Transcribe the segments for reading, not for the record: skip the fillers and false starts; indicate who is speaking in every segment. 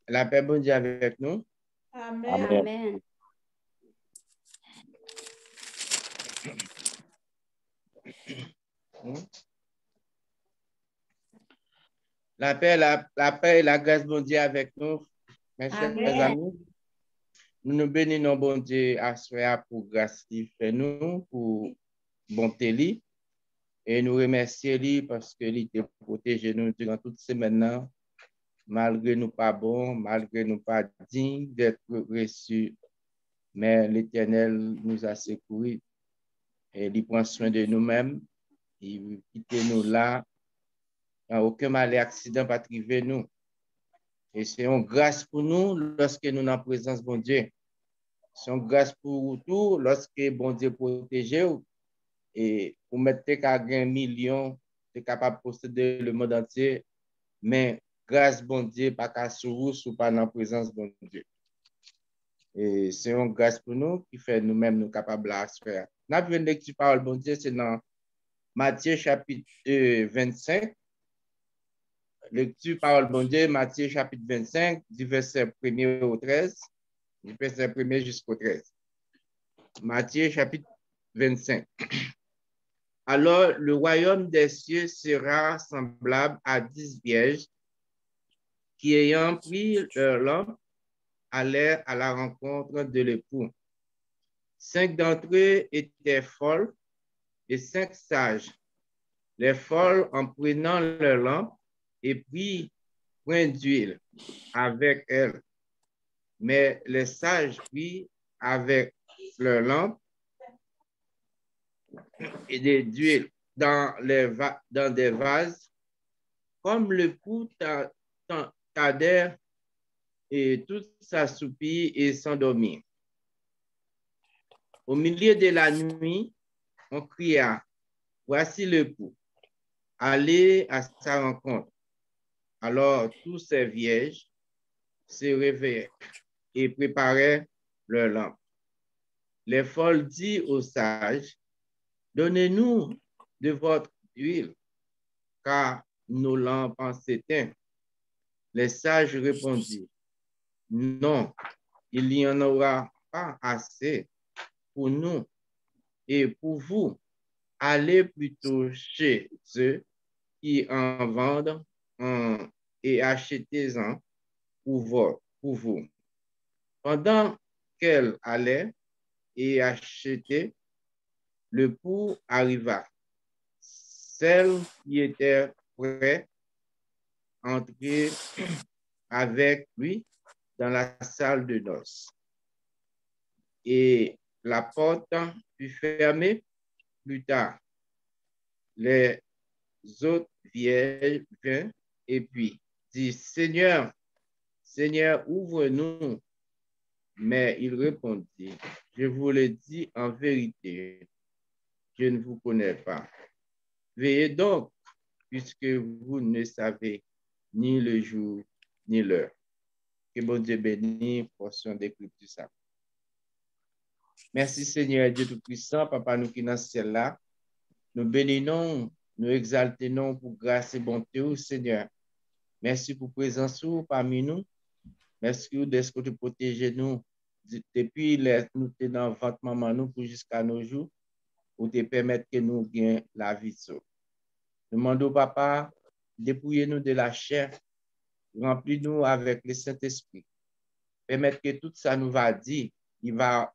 Speaker 1: La paix, bon Dieu avec nous.
Speaker 2: Amen.
Speaker 3: Amen.
Speaker 1: La paix, la paix et la grâce, bon Dieu avec nous. Mes chers
Speaker 2: Amen.
Speaker 1: amis, nous nous bénissons, bon Dieu, à soi pour grâce qu'il fait nous, pour bonté lui. Et nous remercions lui parce que lui t'a protégé nous durant toutes ces semaines, malgré nous pas bons, malgré nous pas dignes d'être reçus. Mais l'Éternel nous a secourus et il prend soin de nous-mêmes. Il quitte nous là. Aucun mal et accident pas arriver nous. Et c'est une grâce pour nous lorsque nous sommes en présence de bon Dieu. C'est une grâce pour tout lorsque bon Dieu protège et pour mettre qu'à un million, tu es capable de posséder le monde entier. Mais grâce bon Dieu, pas qu'à sourire ou pas dans la présence de bon Dieu. Et c'est une grâce pour nous qui fait nous-mêmes nous capables de faire. Nous avons une lecture parole bon Dieu, c'est dans Matthieu chapitre 25. Lecture parole bon Dieu, Matthieu chapitre 25, du verset 1er au 13, du verset 1er jusqu'au 13. Matthieu chapitre 25. Alors, le royaume des cieux sera semblable à 10 vierges qui, ayant pris leur lampe, allèrent à la rencontre de l'époux. 5 d'entre eux étaient folles et 5 sages. Les folles, en prenant leur lampe, et prirent point d'huile avec elles. Mais les sages prirent avec leur lampe et d'huile dans des vases, comme le pou tardèrent et tout s'assoupit et s'endormit. Au milieu de la nuit, on cria, voici le pou, allez à sa rencontre. Alors tous ces vierges se réveillèrent et préparaient leur lampe. Les folles dirent aux sages, donnez-nous de votre huile, car nos lampes s'éteignent. Les sages répondirent, non, il n'y en aura pas assez pour nous et pour vous. Allez plutôt chez ceux qui en vendent et achetez-en pour vous. Pendant qu'elle allait et achetait, le pou arriva. Celle qui était prête entrer avec lui dans la salle de noces. Et la porte fut fermée. Plus tard, les autres vierges vinrent et puis dit, Seigneur, Seigneur, ouvre-nous. Mais il répondit, je vous le dis en vérité, je ne vous connais pas. Veillez donc, puisque vous ne savez ni le jour ni l'heure. Que bon Dieu bénisse, portion d'écriture ça. Merci Seigneur Dieu Tout-Puissant, Papa nous qui dans ce ciel là. Nous bénissons, nous exaltons pour grâce et bonté au Seigneur. Merci pour présence parmi nous. Merci de ce que tu protèges nous depuis nous sommes dans votre maman nous pour jusqu'à nos jours pour te permettre que nous gagnions la vie. Demandons papa, dépouillez-nous de la chair, remplis-nous avec le Saint-Esprit. Permettre que tout ça nous va dire, il pas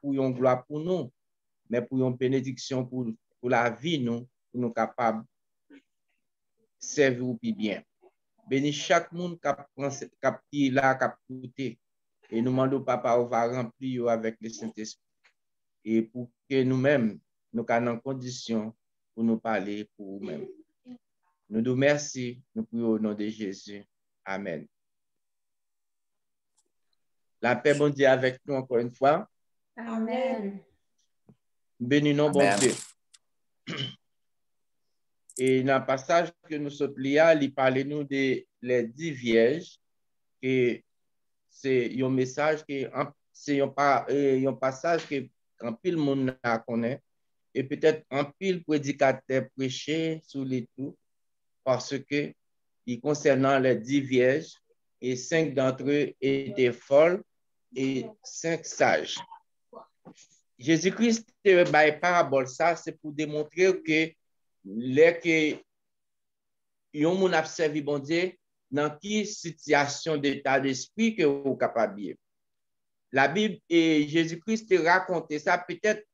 Speaker 1: pour une gloire pour nous, mais pour une bénédiction pour la vie, nous, pour nous capables de servir au plus bien. Bénis chaque monde qui est là, qui a écouté. Et nous demandons, papa, on va remplir avec le Saint-Esprit. Et pour que nous-mêmes, nous soyons en condition pour nous parler pour nous-mêmes. Nous nous remercions, nous prions au nom de Jésus. Amen. La paix, bon Dieu, avec nous encore une fois.
Speaker 2: Amen.
Speaker 1: Bénissons, bon Dieu. Et dans le passage que nous sommes liés, il parle nous de les 10 vierges. Et c'est un message qui c'est un passage que en pile monde connaît et peut-être en pile prédicateur prêcher sur les tout parce que il concernant les 10 vierges et 5 d'entre eux étaient folles et 5 sages. Jésus-Christ par parabole ça, c'est pour démontrer que les que yon moun ap servi bon Dieu dans qui situation d'état d'esprit que vous capable. La Bible et Jésus-Christ te raconté ça peut-être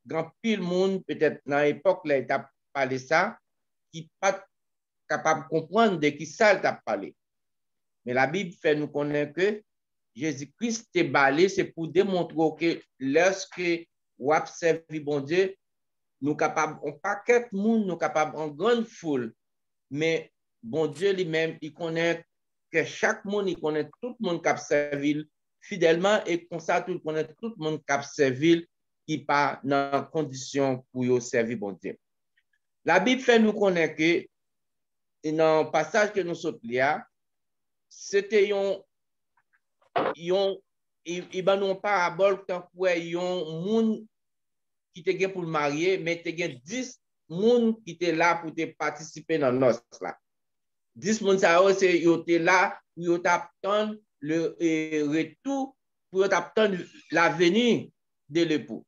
Speaker 1: grand pile monde peut-être dans l'époque là il t'a parlé ça qui pas capable de comprendre de qui ça il t'a parlé. Mais la Bible fait nous connaître que Jésus-Christ te balé c'est pour démontrer que lorsque ou ap servi bon Dieu nous capable on paquet monde nous capable en grande foule mais bon Dieu lui-même il connaît que chaque monde il connaît tout le monde qui a servi fidèlement et comme ça tout connaît tout le monde qui a servi qui pas dans condition pour yo servir bon Dieu. La Bible fait nous connaître que dans le passage que nous sommes là c'était il ban nous parabole tant pour yon monde qui te gen pour le marier mais te gen 10 monde qui était là pour te participer dans noce là. 10 moun sa yo c'est yo te là pour yo t'attendre le retour pour yo t'attendre la venue de l'époux.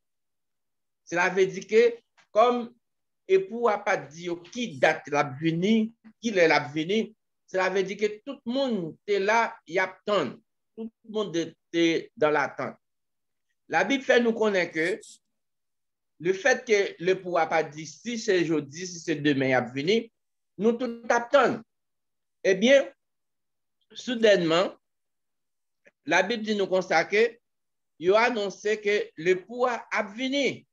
Speaker 1: Cela veut dire que comme époux a pas dit qui date la venue, qui est la venue, cela veut dire que tout le monde est là, y attend. Tout le monde est dans l'attente. La Bible fait nous connaître que le fait que l'époux a pas dit si c'est aujourd'hui, si c'est demain, il a venu, nous tout attendons. Eh bien, soudainement, la Bible dit nous constater que il a annoncé que l'époux a venu.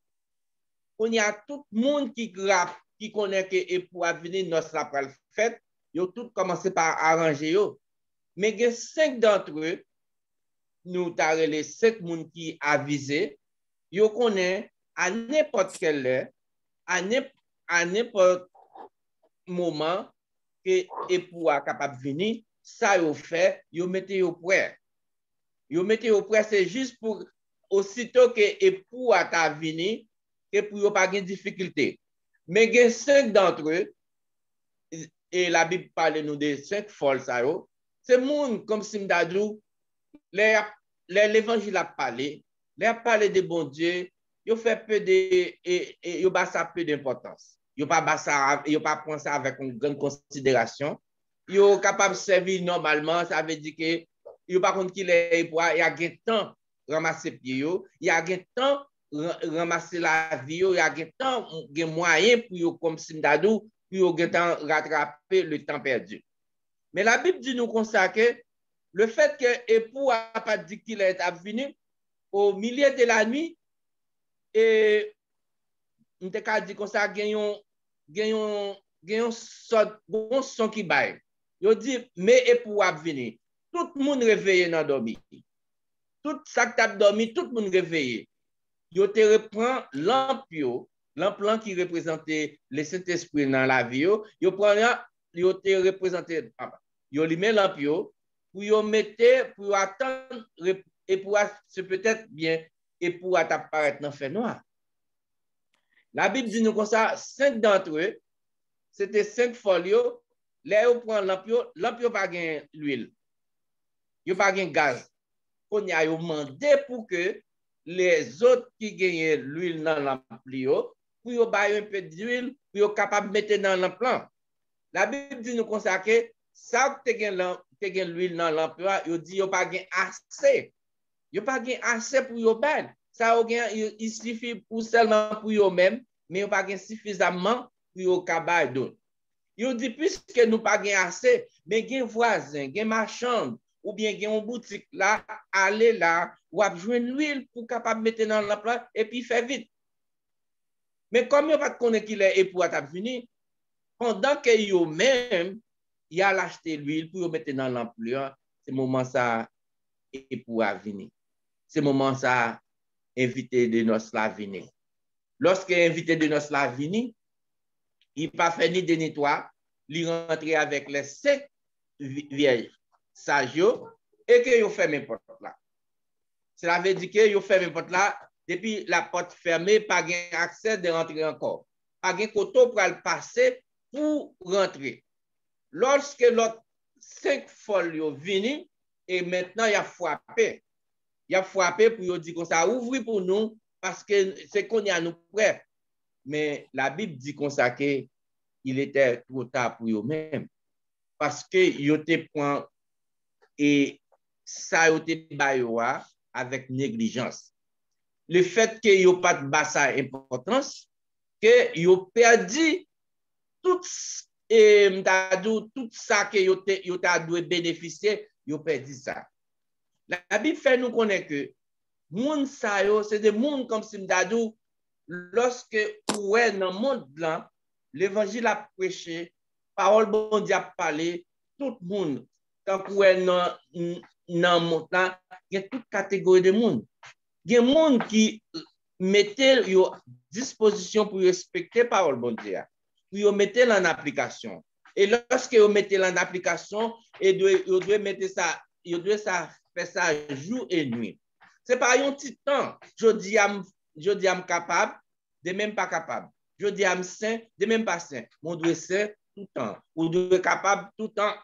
Speaker 1: On y a tout le monde qui connaît que l'époux a venu, notre après le fait, ils ont tout commencé par arranger yo. Mais il y a 5 d'entre eux, nous avons les 5 personnes qui avisé, ils connaissent à n'importe quelle heure, à n'importe moment que l'époux est capable de venir, ça yo fait, yo mettez au prêt. Yo mettez au prêt, c'est juste pour aussitôt que l'époux a venu, que pour yo pas de difficulté. Mais il y a 5 d'entre eux, et la Bible parle nous de 5 folles, c'est monde comme Simdadou, l'évangile a parlé, les a parlé de bon Dieu, yo fait peu de, et yo bas ça peu d'importance. Yo pas prendre ça avec une grande considération. Yo capable de servir normalement, ça veut dire que yo pas contre qu'il est pour il y a gain temps ramasser pied yo, il y a gain temps ramasser la vie yo, il y a gain temps gain moyen pour yo comme Simdadou pour yo gain temps rattraper le temps perdu. Mais la Bible dit nous comme ça que le fait que époux a pas dit qu'il est venu au milieu de la nuit et on te dit comme ça gagnons son qui baille. Yo dit mais époux a venu. Tout le monde réveillé dans dormi. Tout ça qui a dormi, tout le monde réveillé. Yo te reprend lampe qui représentait le Saint-Esprit dans la vie yo prend yo te représenté yo li met lampe pour yo mettre pour attendre et pour c'est peut-être bien et pour apparaître dans fait noir. La Bible dit nous comme ça 5 d'entre eux c'était 5 folios là on prend lampe pas gain l'huile. Yo pas gain gaz. On y a demandé pour que les autres qui gagnent l'huile dans lampe pour yo bailler un peu d'huile pour yo capable mettre dans lampe. La Bible dit nous comme ça que ça te gain l'huile dans lampe yo dit yo pas gain assez. Yo pas gain assez pour yo ben. Ça il suffit pour seulement pour yo même mais yo pas gain suffisamment pour yo capable d'autres. Yo dit puisque nous pas gain assez mais gain voisin, gain marchand ou bien gain une boutique là, aller là ou a joindre l'huile pour capable mettre dans lampe et puis faire vite. Mais comme yo pas connaît qu'il est pour t'a venir pendant que yo même il a acheté l'huile pour mettre dans l'ampleur, c'est moment ça et pour venir. C'est moment ça invité de nos venir. Lorsque invité de nos venir, il pas fait ni de nettoyer, il rentre avec les 5 vieilles sages et que yo ferme porte là. Cela veut dire que yo ferme porte là depuis la porte fermée pas gain accès de rentrer encore. Pas gain koto pour le passer pour rentrer. Lorsque l'autre 5 folles viennent, et maintenant, il a frappé. Il a frappé pour dire qu'on ça ouvre pour nous parce que c'est qu'on y a nous prêts. Mais la Bible dit qu'on ça qu'il était trop tard pour eux-mêmes. Parce que ils étaient point et ça a été bayoua avec négligence. Le fait que yo pas de bassa importance, que yo perdu tout tout ça que yo ta dû bénéficier, yo perdu ça. La Bible fait nous connaître que moun sa yo, c'est des moun comme si m'dadou, lorsque ou est dans le monde blanc, l'évangile a prêché, parole bon Dieu a parlé, tout le monde, tant qu'on est dans le monde là, il y a toute catégorie de monde. Il y a des gens qui mettent à disposition pour respecter parole bon Dieu, pour mettre en application. Et lorsque vous mettez en application, vous devez mettre ça, vous devez faire ça jour et nuit. Ce n'est pas un petit temps. Je dis à capable, de même pas capable. Je dis à saint, de même pas saint. On doit saint tout le temps. On doit capable tout le temps.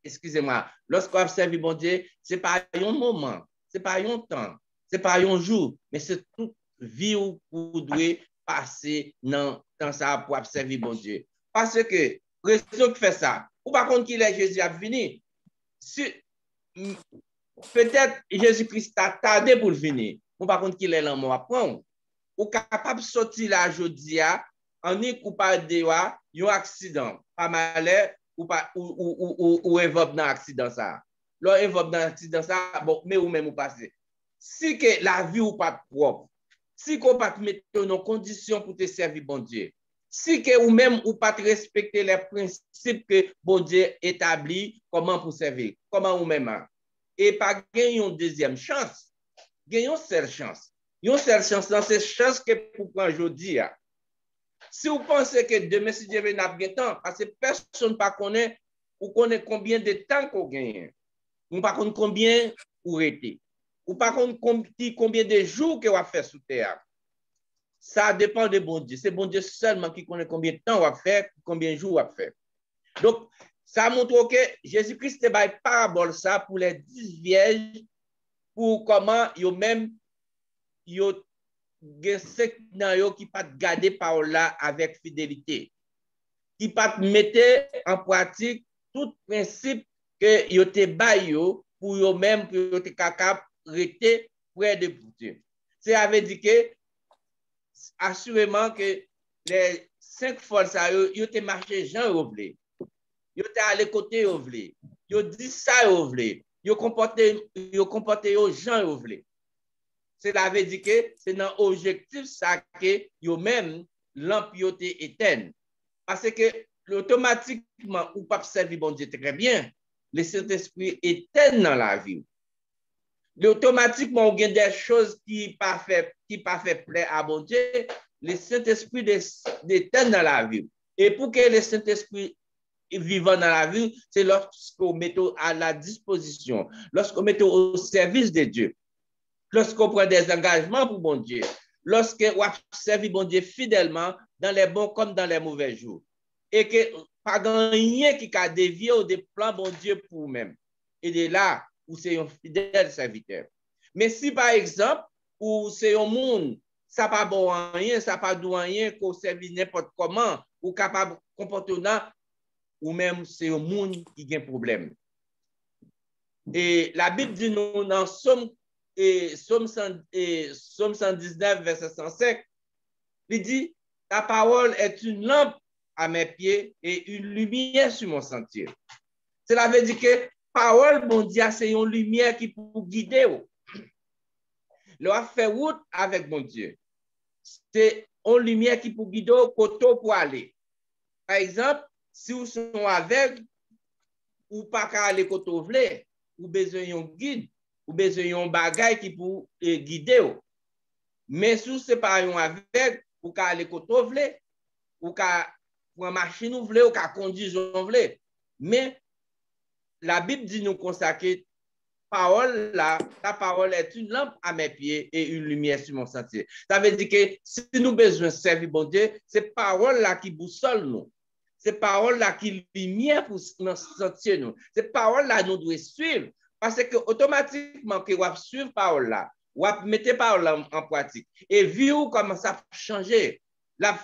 Speaker 1: Excusez-moi. Lorsqu'on a servi bon Dieu, ce n'est pas un moment, ce n'est pas un temps, ce n'est pas un jour, mais c'est toute vie où vous devez passer dans ça pour servir bon Dieu. Parce que, raison qui fait ça, ou par contre qu'il est Jésus a venu, peut-être Jésus-Christ a tardé pour venir, ou par contre qu'il est là, moi, prendre, ou capable de sortir là aujourd'hui, en y ou pas de un accident, pas malheur, ou évoque dans l'accident ça. Là, évoque dans l'accident ça, bon, mais ou même ou passé. Si que la vie ou pas propre, si qu'on pas te mettre dans conditions pour te servir bon Dieu, si que ou même ou pas te respecter les principes que bon Dieu établit, comment pour servir, comment ou même, et pas gagner une deuxième chance, gagner une seule chance. Une seule chance, dans cette chance que pour prendre aujourd'hui. Si vous pensez que demain, si Dieu veut, n'a pas de temps, parce que personne ne connaît, ou connaît combien de temps qu'on gagne, ou pas combien ou été, ou pas combien de jours qu'on va faire sous terre. Ça dépend de bon Dieu. C'est bon Dieu seulement qui connaît combien de temps on va faire, combien de jours on va faire. Donc, ça montre que Jésus-Christ te bail parabole ça pour les 10 vierges, pour comment ils même yo gen sek nan yo qui pas garder parole là avec fidélité, qui pas mettre en pratique tout principe que yo te bay yo pour yo même pour yo te capable rester près de Dieu. C'est avait dit que assurément que les 5 fois ça yo te marché Jean yo vle. Yo te allé côté yo vle. Yo dit ça yo vle. Yo comporté yo Jean yo vle. Cela veut dire que c'est dans l'objectif ça que yo même l'empioté éteint. Parce que automatiquement, ou pas servir bon Dieu très bien, le Saint-Esprit éteint dans la vie. Automatiquement, on a des choses qui pas fait plaisir à bon Dieu, le Saint-Esprit éteint dans la vie. Et pour que le Saint-Esprit vivant dans la vie, c'est lorsqu'on met à la disposition, lorsqu'on met au service de Dieu. Lorsqu'on prend des engagements pour bon Dieu, lorsqu'on servi bon Dieu fidèlement dans les bons comme dans les mauvais jours, et que pas rien qui a dévié au plan bon Dieu pour vous-même. Et de là, où c'est un fidèle serviteur. Mais si par exemple, où c'est un monde, ça pas bon rien, ça pas doux rien, qu'on servi n'importe comment, ou capable de comporter, ou même c'est un monde qui a un problème. Et la Bible dit nous dans Somme 119, verset 105, il dit, ta parole est une lampe à mes pieds et une lumière sur mon sentier. Cela veut dire que parole, bon Dieu, c'est une lumière qui peut guider. Leur fait route avec bon Dieu. C'est une lumière qui peut guider au côté pour aller. Par exemple, si vous sont aveugles, ou pas qu'à aller côté vous voulez, ou besoin d'un guide, ou besoin d'un bagage qui peut guider. Mais si ce n'est pas un aveugle, ou qu'à aller côté vous voulez, ou qu'à pour une machine vous voulez, ou qu'à conduire vous voulez. Mais la Bible dit nous consacrer parole là, ta parole est une lampe à mes pieds et une lumière sur mon sentier. Ça veut dire que si nous besoin de servir bon Dieu, c'est parole là qui boussole nous. c'est parole là qui lumière pour nous sentir nous. C'est parole là nous devons suivre parce que automatiquement que vous suivre parole là, vous mettez parole là en pratique et vu comment ça a changé, l'a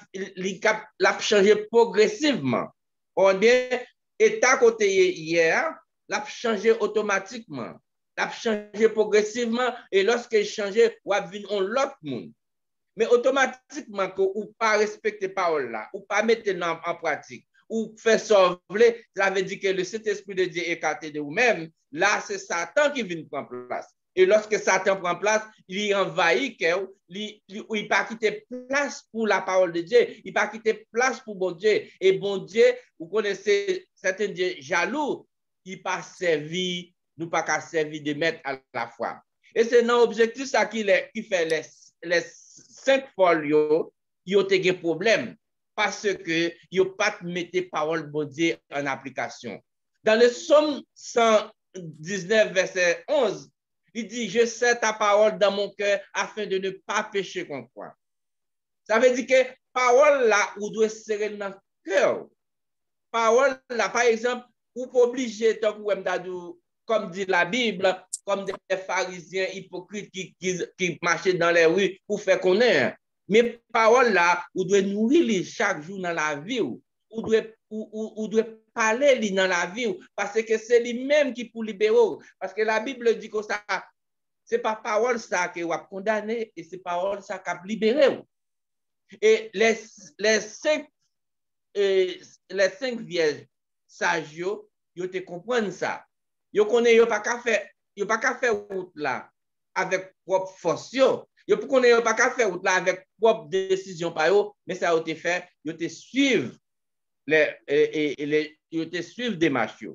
Speaker 1: changé progressivement. On est état côté hier, l'a changé automatiquement, l'a changé progressivement et lorsque il change, vous avez un l'autre monde. Mais automatiquement, que ou pas respecter parole là, ou pas mettre en pratique, ou faire sauver, ça veut dire que le Saint-Esprit de Dieu est écarté de vous-même. Là, c'est Satan qui vient prendre place. Et lorsque Satan prend place, il envahit, il ne pas quitter place pour la parole de Dieu, il ne pas quitter place pour bon Dieu. Et bon Dieu, vous connaissez certains dieux jaloux, il pas servi, nous pas qu'à servir de maître à la fois. Et c'est dans l'objectif ça qui fait les 5 folios, ils ont des problèmes parce que ils n'ont pas mis parole bon Dieu en application. Dans le Psaume 119, verset 11, il dit, je sais ta parole dans mon cœur afin de ne pas pécher contre toi. Ça veut dire que parole là, vous devez serrer dans le cœur. Parole là, par exemple, vous pas obligé, comme dit la Bible, comme des pharisiens hypocrites qui marchaient dans les rues pour faire connaître. Mais parole là, vous devez nourrir chaque jour dans la vie. Vous devez parler dans la vie. Parce que c'est lui-même qui pour libérer. Parce que la Bible dit que ça, c'est pas parole ça qui va condamner, et c'est parole ça qui va libérer. Et les 5 vierges sages, ils te comprennent ça. Ils connaissent, ils pas qu'à faire route là avec propre force. Ils connaissent pas qu'à faire route là avec propre décision par eux, mais ça a été fait, ils te suivent ils te suivent des marches.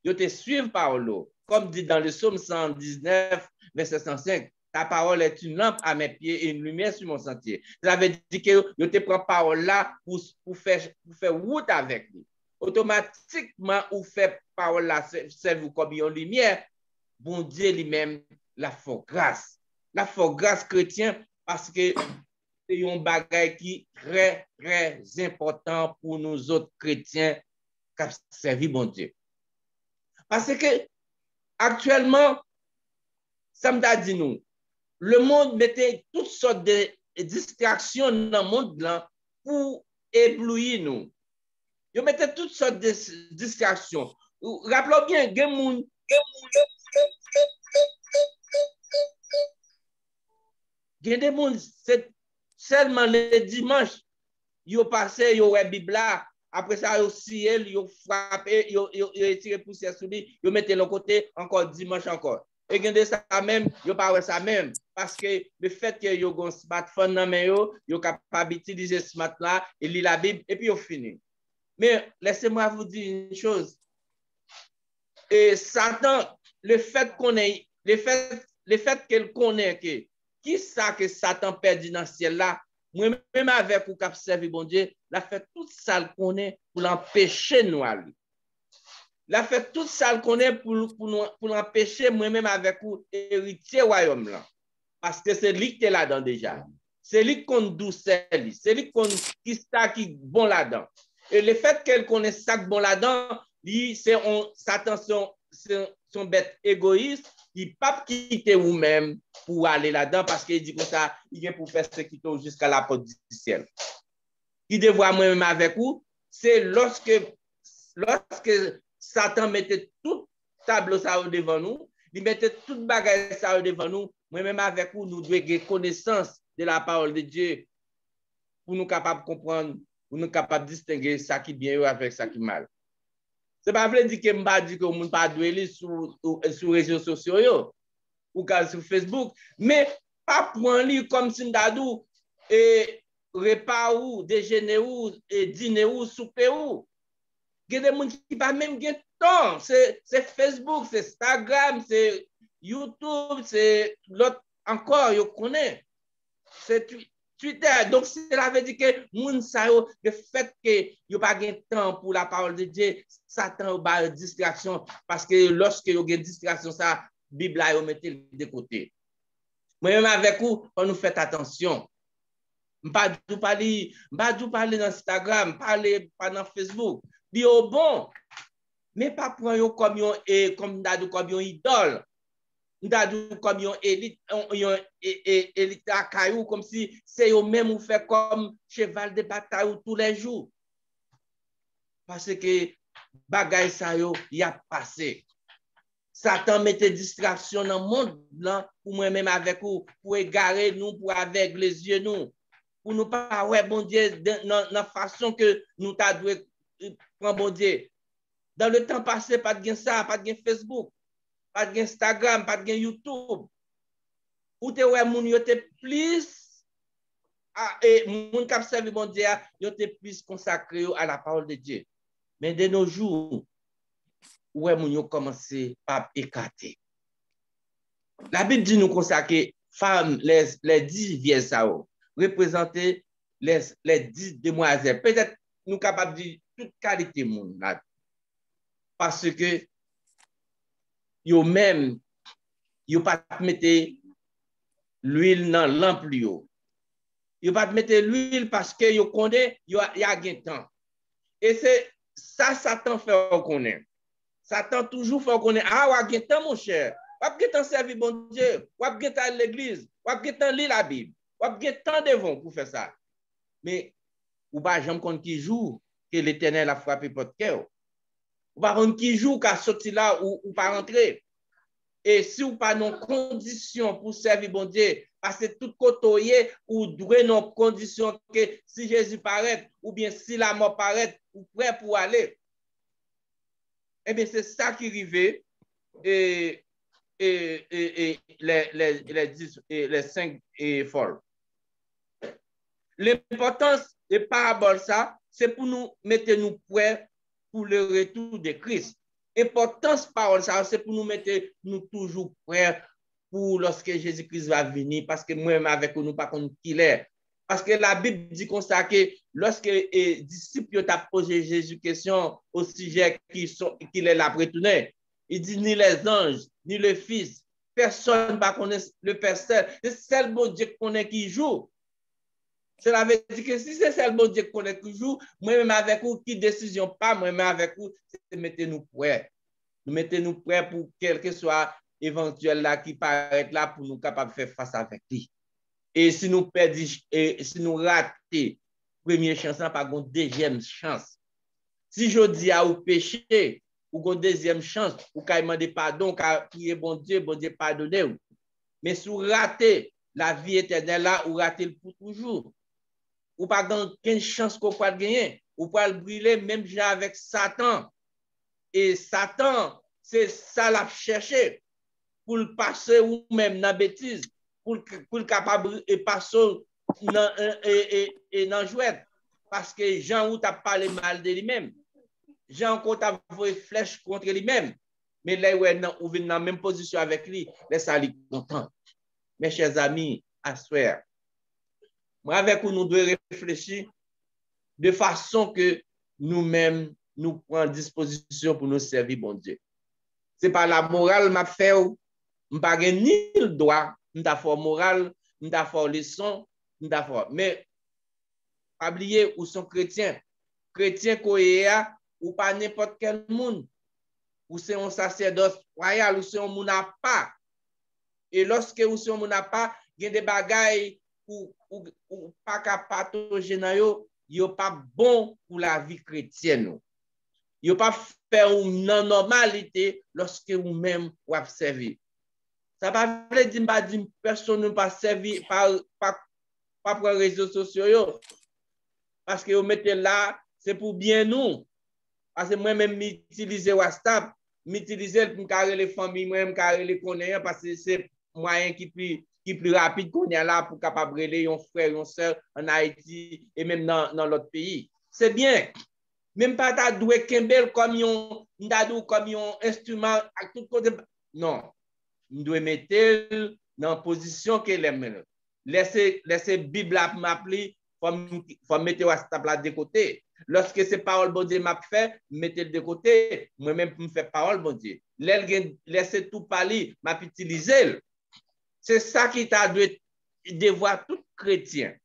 Speaker 1: Ils te suivent par l'eau. Comme dit dans le Psaume 119, verset 105, ta parole est une lampe à mes pieds et une lumière sur mon sentier. Ça veut dire que je te prends parole là pour faire route avec lui. Automatiquement, ou fait parole là, serve comme une lumière, bon Dieu lui-même la fait grâce. La fait grâce chrétien parce que c'est un bagage qui est très, très important pour nous autres chrétiens qui servent bon Dieu. Parce que actuellement, ça m'a dit nous, le monde mettait toutes sortes de distractions dans le monde là pour éblouir nous. Ils mettaient toutes sortes de distractions. Rappelez bien, il y a des gens c'est seulement le dimanche, ils ont passé, ils ont la Bible là. Après ça, ils ont scié, ils ont frappé, ils ont tiré poussière sur lui, ils ont mis le côté encore dimanche encore. Et regardez ça même, ils n'ont pas ça même. Parce que le fait qu'ils ont un smartphone dans les mains, ils sont capables d'utiliser ce smartphone là, et lire la Bible, et puis ils ont fini. Mais laissez-moi vous dire une chose. Et Satan, le fait qu'elle connaît que qui ça que Satan perdu dans ce ciel là, moi-même avec ou cap servi bon Dieu, la fait tout ça le connaît pour l'empêcher nous aller. La fait tout ça le connaît pour l'empêcher moi-même avec ou héritier royaume là. Parce que c'est lui qui est là-dedans déjà. C'est lui qui compte douceur, c'est lui qui bon là-dedans. Et le fait qu'elle connaisse ça bon là-dedans, c'est Satan son bête égoïste, il ne peut pas quitter vous-même pour aller là-dedans parce qu'il dit comme ça, il vient pour faire ce qui tombe jusqu'à la porte du ciel. Il devrait moi-même avec vous, c'est lorsque Satan mettait tout tableau ça devant nous, il mettait tout bagage ça devant nous, moi-même avec vous, nous devons avoir connaissance de la parole de Dieu pour nous capables de comprendre, pour nous capables de distinguer ça qui est bien avec ça qui est mal. Ce n'est pas vrai dire que je ne dis que je ne pas doué sur les réseaux sociaux ou sur Facebook, mais pas prendre lui comme si nous et repas ou déjeuner ou et dîner ou souper ou. Il y a des gens qui pas même de temps. C'est Facebook, c'est Instagram, c'est YouTube, c'est l'autre encore, je connais. C'est Twitter. Donc, cela veut dire que le fait que n'y a pas de temps pour la parole de Dieu, Satan a une distraction parce que lorsque il y a une distraction, ça, la Bible a mis de côté. Moi-même avec vous, on nous fait attention. Pas parler dans Instagram, parler pas dans Facebook. Dit au bon, mais pas prendre comme un idole. Comme une élite à caillou, comme si c'est eux-mêmes ou fait comme cheval de bataille tous les jours. Parce que bagay ça yo y a passé. Satan mette distraction dans le monde là pour moi-même avec vous, pour égarer nous, pour avec les yeux nous, pour nous pas ouais bon Dieu dans la façon que nous t'a dû prendre bon Dieu. Dans le temps passé, pas de ça, pas de Facebook, pas de Instagram, pas de YouTube. Ou te ouais moun yo te plus et moun k'ap servi bon Dieu, yo te plus consacré à la parole de Dieu. Mais de nos jours, ouais moun yo commencé à écarter. La Bible dit nous consacrer femmes les 10 vieilles ça représenter les 10 demoiselles. Peut-être nous capables de dire toute qualité moun là. Parce que yo même yo pas mettre l'huile dans lampe yo. Yo pas mettre l'huile parce que yo connaît y a gain temps. Et c'est ça Satan fait connaître. Satan toujours fait connaître ah wa gain temps mon cher. Wa gain temps servir bon Dieu, wa gain temps à l'église, wa gain temps lire la Bible. Wa gain temps devant pour faire ça. Mais ou pas jamais compte qui joue que l'Éternel a frappé votre cœur. Ou pas compte qui joue qu'a sorti là ou pas rentrer. Et si ou pas non condition pour servir bon Dieu, parce que tout côté ou doué non condition que si Jésus paraît ou bien si la mort paraît ou prêt pour aller. Eh bien c'est ça qui arrivait et les 5 folles. L'importance de parabole ça, c'est pour nous mettre nous prêts pour le retour de Christ. Importance parole ça, c'est pour nous mettre nous toujours prêts pour lorsque Jésus-Christ va venir, parce que moi-même avec nous, pas contre qui est. Parce que la Bible dit comme ça que lorsque les disciples ont posé Jésus question au sujet qu'il est là pour retourner, il dit ni les anges, ni le Fils, personne ne connaît le Père seul. C'est seul bon Dieu qui connaît qui joue. Cela veut dire que si c'est seul bon Dieu qui connaît qui joue, moi-même avec vous, qui décision pas, moi-même avec vous, c'est mettez-nous prêts. Mettez-nous prêts pour quel que soit éventuel là qui paraît là pour nous capables de faire face avec lui. Et si nous perdons, et si nous ratons première chance, pas une deuxième chance. Si je dis à vous péché, ou une deuxième chance, ou qu'à demander pardon, qu'à prier bon Dieu pardonnez-vous. Mais si vous ratez la vie éternelle là, ou ratez le pour toujours. Ou pas qu'une chance qu'on peut gagner, ou peut le brûler même déjà avec Satan. Et Satan, c'est ça l'a cherché pour le passer ou même dans la bêtise, pour le capable de passer dans jouet. Parce que Jean ou t'a parlé mal de lui-même. Jean ou t'a envoyé flèche contre lui-même. Mais là, ou vient dans la même position avec lui, laisse aller content. Mes chers amis, à soir, moi avec vous, nous devons réfléchir de façon que nous-mêmes, nous prenons disposition pour nous servir, bon Dieu. Ce n'est pas la morale m'a fait, je n'ai pas ni le droit, je n'ai pas morale, je n'ai pas leçon, mais pas oublier où sont chrétiens. Chrétiens koyea ou pas n'importe quel monde. Ou c'est un sacerdoce royal, ou c'est un moun à pas. Et lorsque ou c'est un moun à pas, il y a des bagailles ou pas pathogène yo pas bon pour la vie chrétienne. Yo pas faire une normalité lorsque vous même vous observez. Ça va veut dire pas dire personne ne pas servir par pour les réseaux sociaux yo. Parce que vous mettez là, c'est pour bien nous. Parce que moi-même, j'utilise WhatsApp, j'utilise pour carrer les familles, moi-même, carrer les connaissants, parce que c'est moyen qui plus rapide qu'on y a là pour capable de un frère, une soeur en Haïti et même dans l'autre pays. C'est bien. Même pas ta doué Kembel comme un instrument à tout côté. Non. Nous devons mettre dans la position qu'elle aime. Laissez Bible m'appeler, faut mettre WhatsApp là de côté. Lorsque ces paroles, bon Dieu, m'a fait, mettez de côté. Moi-même, pour me faire parole, bon Dieu. Laissez tout parler, m'a utilisé. C'est ça qui t'a dû devoir tout chrétien.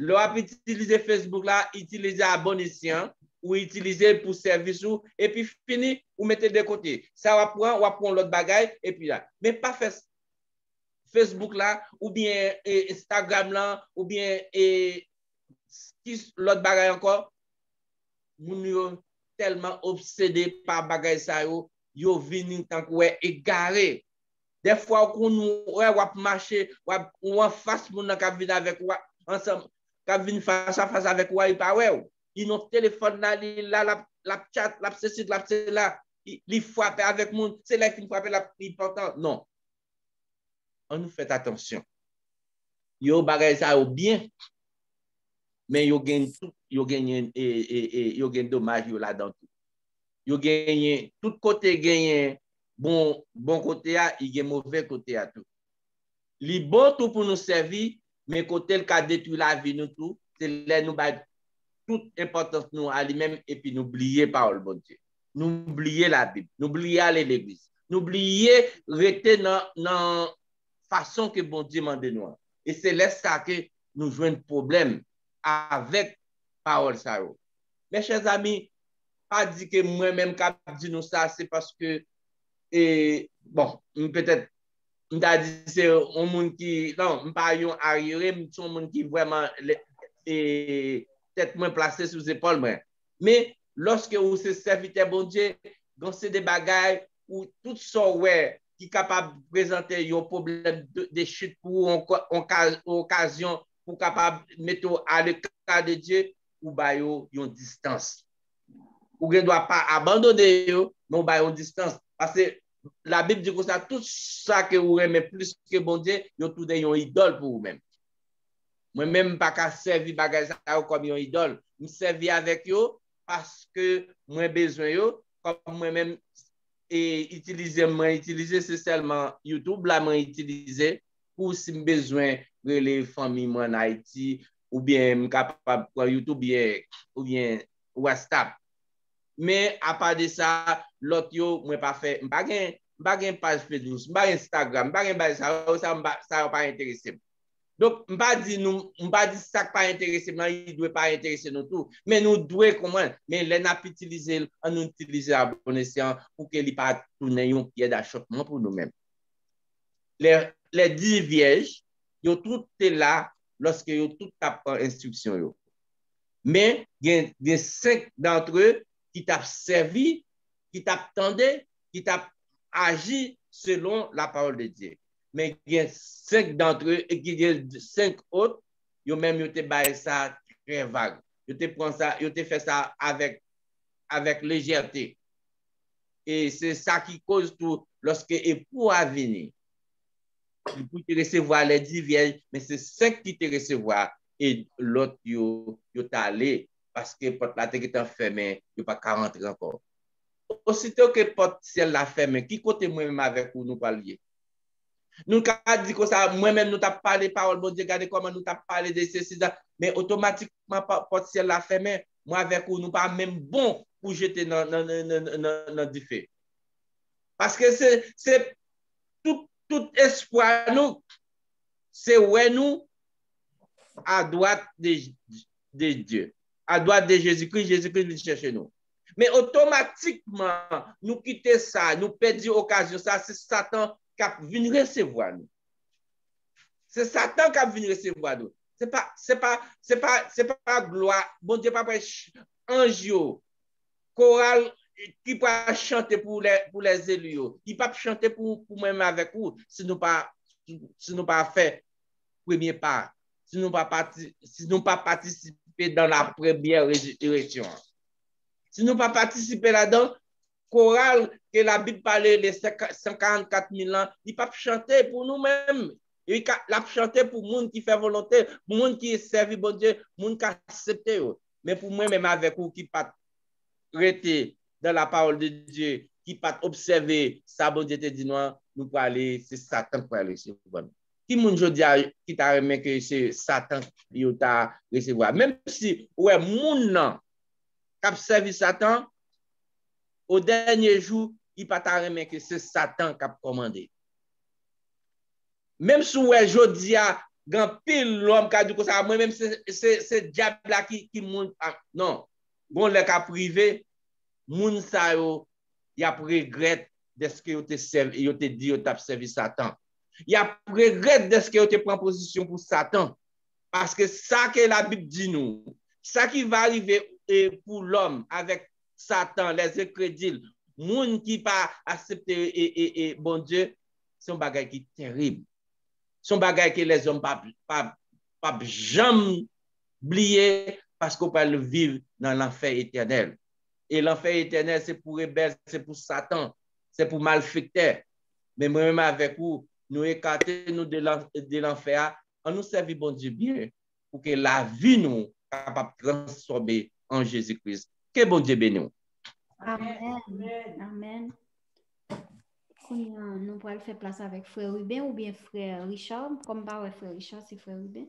Speaker 1: L'on utiliser Facebook là, utiliser à bon escient ou utiliser pour service ou et puis fini ou mettez de côté. Ça va prendre l'autre bagaille et puis là. Mais pas faire Facebook là ou bien Instagram là ou bien l'autre bagaille encore. Moun yo tellement obsédé par bagaille ça yo vini tant que égaré. Des fois qu'on ou marcher ou en face moun qui vient avec ou ensemble qui vient face à face avec ou il pas ouais. Ils ont téléphone là la chat la ceci la là il frappe avec moun c'est là qu'il frappe la important non. On nous fait attention. Yo bagaille ça ou bien mais yo gagne tout yo gagne yo gagne dommage yo là-dedans tout. Yo gagne tout côté gagne bon côté a il gagne mauvais côté à tout. Li bon tout pour nous servir mais côté le cas détruire la vie nous tout c'est là nous ba toute importance nous à lui-même et puis n'oublier parole bon Dieu. N'oublier la Bible, n'oublier aller l'église, n'oublier rester dans façon que bon Dieu mande nous. Et c'est là ça que nous jouons un problème avec parole ça. Mes chers amis, pas dit que moi-même quand je dis nous ça, c'est parce que bon, peut-être m'ta dit c'est un monde qui non, pas un arriéré, c'est un monde qui vraiment peut-être moins placé sous les épaules moi. Mais lorsque vous êtes serviteur bon Dieu, donc c'est des bagailles où tout ça ouais qui est capable de présenter un problème de chute pour occasion pour capable mettre à l'écart de Dieu ou ba yo une distance. Ou ne doit pas abandonner yo, mais ou ba une distance parce que la Bible dit que ça tout ça que vous aimez plus que bon Dieu, yo tout des une idole pour vous même. Moi même pas qu'à servir bagage ça comme une idole, me servir avec yo parce que moi besoin yo comme moi même et utiliser c'est seulement YouTube là moi utiliser pour si besoin de les familles en Haïti ou bien capable pour YouTube ou bien WhatsApp. Mais à part de ça, l'autre yo moi pas fait pas gain page Facebook, pas Instagram, pas ça pas intéressé. Donc m'pas dit ça pas intéressé, il doit pas intéresser nous tout, mais nous devons comment mais les n'a utiliser on utiliser à bon escient pour que il pas tourner un pied d'achoppement pour nous-mêmes. Les 10 vierges, yo tout est là lorsque yo tout apprend instruction yo. Mais il y a 5 d'entre eux qui t'a servi, qui t'attendait, qui t'a agi selon la parole de Dieu. Mais il y a 5 d'entre eux et il y a 5 autres, ils même ils te baillé ça très vague. Ils te prend ça, ils te fait ça avec légèreté. Et c'est ça qui cause tout lorsque époux a venir. Il peut te recevoir les 10 vierges, mais c'est 5 qui te recevoir et l'autre yo t'a allé parce que porte la tête est enfermée, il pas 40 encore. Aussitôt que porte ciel la fermée, qui côté moi-même avec vous nous parliez? Nous avons dit que ça, moi-même, nous avons parlé de parole, bon Dieu, regardez comment nous avons parlé de ceci, mais automatiquement, porte ciel la fermée, moi avec vous, nous pas même bon pour jeter dans du feu. Parce que c'est tout espoir, nous, c'est où nous, à droite de Dieu, à droite de Jésus-Christ, Jésus-Christ vient chercher nous. Mais automatiquement, nous quitter ça, nous perdons l'occasion, ça, c'est Satan qui vient recevoir nous. C'est Satan qui vient recevoir nous. C'est pas gloire. Bon Dieu, pas ange, chorale qui peut chanter pour les élus. Il peut chanter pour moi-même avec vous si nous pas fait premier pas. Si nous pas participer dans la première résurrection. Si nous pas participer là-dedans, chorale que la Bible parlait les 144 000 ans, il pas chanter pour nous-mêmes. Il a chanté pour les gens qui fait volonté, pour les gens qui servent bon Dieu, pour les gens qui acceptent. Mais pour moi-même avec vous qui pas rester dans la parole de Dieu, qui pas observer ça, bon Dieu te dit nous pour aller, c'est Satan pour aller recevoir. Qui moun jodi qui t'a remis que c'est Satan qui t'a recevoir. Même si ouais moun nan qui servi Satan, au dernier jour, il pas t'a remis que c'est Satan qui a commandé. Même si ouais jodi Grand pile l'homme qui a dit que ça, moi-même, c'est diable là qui monte. Non. Bon, le cas privé, moun sa yo, y a regret de ce que yo te servi, yo te dit, yo t'a servi Satan. Y a regret de ce que yo te prend position pour Satan. Parce que ça que la Bible dit nous, ça qui va arriver pour l'homme avec Satan, les incrédules, moun qui pas accepter bon Dieu, c'est un bagage qui est terrible. C'est un bagage que les hommes pas jamais oublier parce qu'on peut le vivre dans l'enfer éternel. Et l'enfer éternel, c'est pour rebelles, c'est pour Satan, c'est pour malfaiteurs. Mais moi-même avec vous, nous écarter nous de l'enfer, on nous servir bon Dieu bien pour que la vie nous capable de transformer en Jésus-Christ. Que bon Dieu bénisse.
Speaker 2: Amen. Amen. Nous pourrons faire place avec frère Ruben ou bien frère Richard. Comme pas frère Richard, c'est frère Ruben.